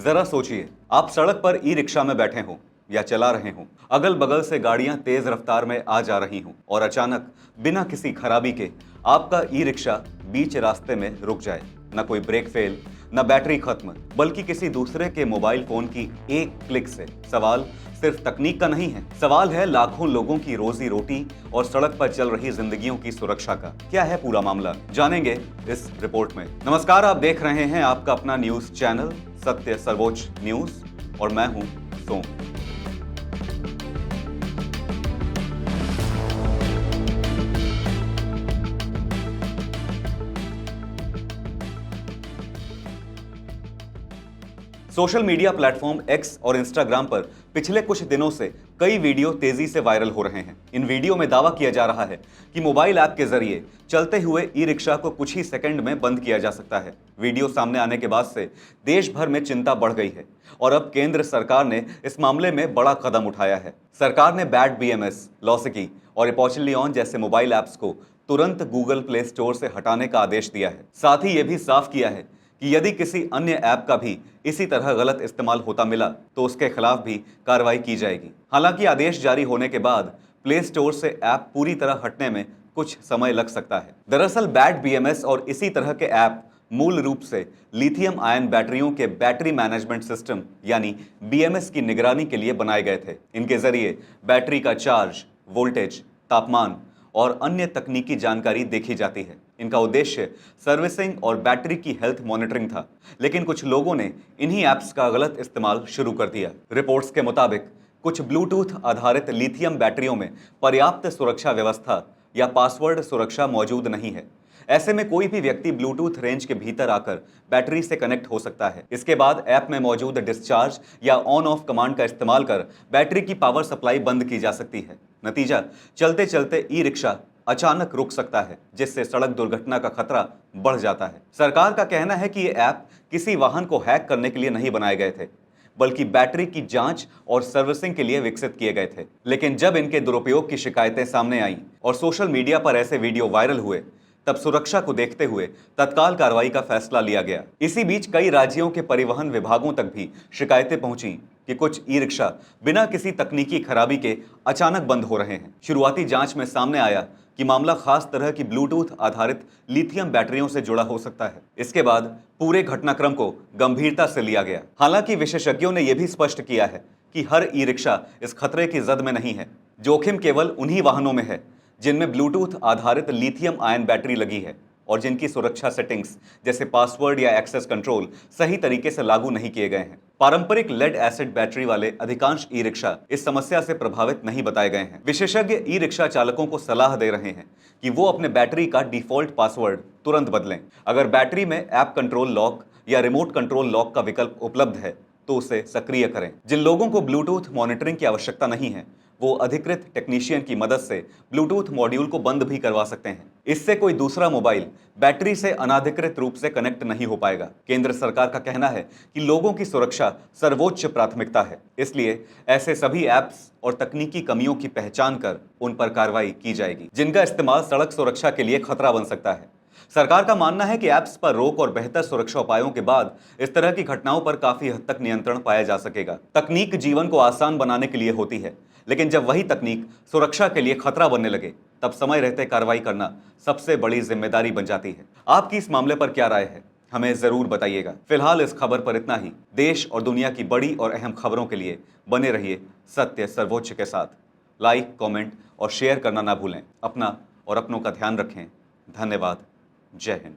जरा सोचिए, आप सड़क पर ई रिक्शा में बैठे हो या चला रहे हो, अगल बगल से गाड़ियां तेज रफ्तार में आ जा रही हों और अचानक बिना किसी खराबी के आपका ई रिक्शा बीच रास्ते में रुक जाए। न कोई ब्रेक फेल, न बैटरी खत्म, बल्कि किसी दूसरे के मोबाइल फोन की एक क्लिक से। सवाल सिर्फ तकनीक का नहीं है, सवाल है लाखों लोगों की रोजी रोटी और सड़क पर चल रही जिंदगियों की सुरक्षा का। क्या है पूरा मामला, जानेंगे इस रिपोर्ट में। नमस्कार, आप देख रहे हैं आपका अपना न्यूज चैनल सत्य सर्वोच्च न्यूज और मैं हूं सोम। सोशल मीडिया प्लेटफॉर्म एक्स और इंस्टाग्राम पर पिछले कुछ दिनों से कई वीडियो तेजी से वायरल हो रहे हैं। इन वीडियो में दावा किया जा रहा है कि मोबाइल ऐप के जरिए चलते हुए ई रिक्शा को कुछ ही सेकंड में बंद किया जा सकता है। वीडियो सामने आने के बाद से देश भर में चिंता बढ़ गई है और अब केंद्र सरकार ने इस मामले में बड़ा कदम उठाया है। सरकार ने बैट BMS, लॉसिकी और एपोचिलियन जैसे मोबाइल ऐप्स को तुरंत गूगल प्ले स्टोर से हटाने का आदेश दिया है। साथ ही यह भी साफ किया है कि यदि किसी अन्य ऐप का भी इसी तरह गलत इस्तेमाल होता मिला तो उसके खिलाफ भी कार्रवाई की जाएगी। हालांकि आदेश जारी होने के बाद प्ले स्टोर से ऐप पूरी तरह हटने में कुछ समय लग सकता है। दरअसल बैट BMS और इसी तरह के ऐप मूल रूप से लिथियम आयन बैटरियों के बैटरी मैनेजमेंट सिस्टम यानी BMS की निगरानी के लिए बनाए गए थे। इनके जरिए बैटरी का चार्ज, वोल्टेज, तापमान और अन्य तकनीकी जानकारी देखी जाती है। इनका उद्देश्य सर्विसिंग और बैटरी की हेल्थ मॉनिटरिंग था, लेकिन कुछ लोगों ने इन्हीं ऐप्स का गलत इस्तेमाल शुरू कर दिया। रिपोर्ट्स के मुताबिक कुछ ब्लूटूथ आधारित लिथियम बैटरियों में पर्याप्त सुरक्षा व्यवस्था या पासवर्ड सुरक्षा मौजूद नहीं है। ऐसे में कोई भी व्यक्ति ब्लूटूथ रेंज के भीतर आकर बैटरी से कनेक्ट हो सकता है। इसके बाद ऐप में मौजूद डिस्चार्ज या ऑन ऑफ कमांड का इस्तेमाल कर बैटरी की पावर सप्लाई बंद की जा सकती है। नतीजा, चलते चलते ई रिक्शा अचानक रुक सकता है, जिससे सड़क दुर्घटना का खतरा बढ़ जाता है। सरकार का कहना है कि ये ऐप किसी वाहन को हैक करने के लिए नहीं बनाए गए थे, बल्कि बैटरी की जांच और सर्विसिंग के लिए विकसित किए गए थे। लेकिन जब इनके दुरुपयोग की शिकायतें सामने आईं और सोशल मीडिया पर ऐसे वीडियो वायरल हुए, तब सुरक्षा को देखते हुए तत्काल कार्रवाई का फैसला लिया गया। इसी बीच कई राज्यों के परिवहन विभागों तक भी शिकायतें पहुंची कि कुछ ई रिक्शा बिना किसी तकनीकी खराबी के अचानक बंद हो रहे हैं। शुरुआती जांच में सामने आया कि मामला खास तरह की ब्लूटूथ आधारित लिथियम बैटरियों से जुड़ा हो सकता है। इसके बाद पूरे घटनाक्रम को गंभीरता से लिया गया। हालांकि विशेषज्ञों ने यह भी स्पष्ट किया है कि हर ई रिक्शा इस खतरे की जद में नहीं है। जोखिम केवल उन्हीं वाहनों में है जिनमें ब्लूटूथ आधारित लिथियम आयन बैटरी लगी है और जिनकी सुरक्षा सेटिंग्स जैसे पासवर्ड या एक्सेस कंट्रोल सही तरीके से लागू नहीं किए गए हैं। पारंपरिक लेड एसिड बैटरी वाले अधिकांश ई रिक्शा इस समस्या से प्रभावित नहीं बताए गए हैं। विशेषज्ञ ई रिक्शा चालकों को सलाह दे रहे हैं कि वो अपने बैटरी का डिफॉल्ट पासवर्ड तुरंत बदलें। अगर बैटरी में ऐप कंट्रोल लॉक या रिमोट कंट्रोल लॉक का विकल्प उपलब्ध है तो उसे सक्रिय करें। जिन लोगों को ब्लूटूथ मॉनिटरिंग की आवश्यकता नहीं है, वो अधिकृत टेक्नीशियन की मदद से ब्लूटूथ मॉड्यूल को बंद भी करवा सकते हैं। इससे कोई दूसरा मोबाइल बैटरी से अनाधिकृत रूप से कनेक्ट नहीं हो पाएगा। केंद्र सरकार का कहना है कि लोगों की सुरक्षा सर्वोच्च प्राथमिकता है, इसलिए ऐसे सभी ऐप्स और तकनीकी कमियों की पहचान कर उन पर कार्रवाई की जाएगी जिनका इस्तेमाल सड़क सुरक्षा के लिए खतरा बन सकता है। सरकार का मानना है कि ऐप्स पर रोक और बेहतर सुरक्षा उपायों के बाद इस तरह की घटनाओं पर काफी हद तक नियंत्रण पाया जा सकेगा। तकनीक जीवन को आसान बनाने के लिए होती है, लेकिन जब वही तकनीक सुरक्षा के लिए खतरा बनने लगे, तब समय रहते कार्रवाई करना सबसे बड़ी जिम्मेदारी बन जाती है। आपकी इस मामले पर क्या राय है, हमें जरूर बताइएगा। फिलहाल इस खबर पर इतना ही। देश और दुनिया की बड़ी और अहम खबरों के लिए बने रहिए सत्य सर्वोच्च के साथ। लाइक, कमेंट और शेयर करना ना भूलें। अपना और अपनों का ध्यान रखें। धन्यवाद। जय हिंद।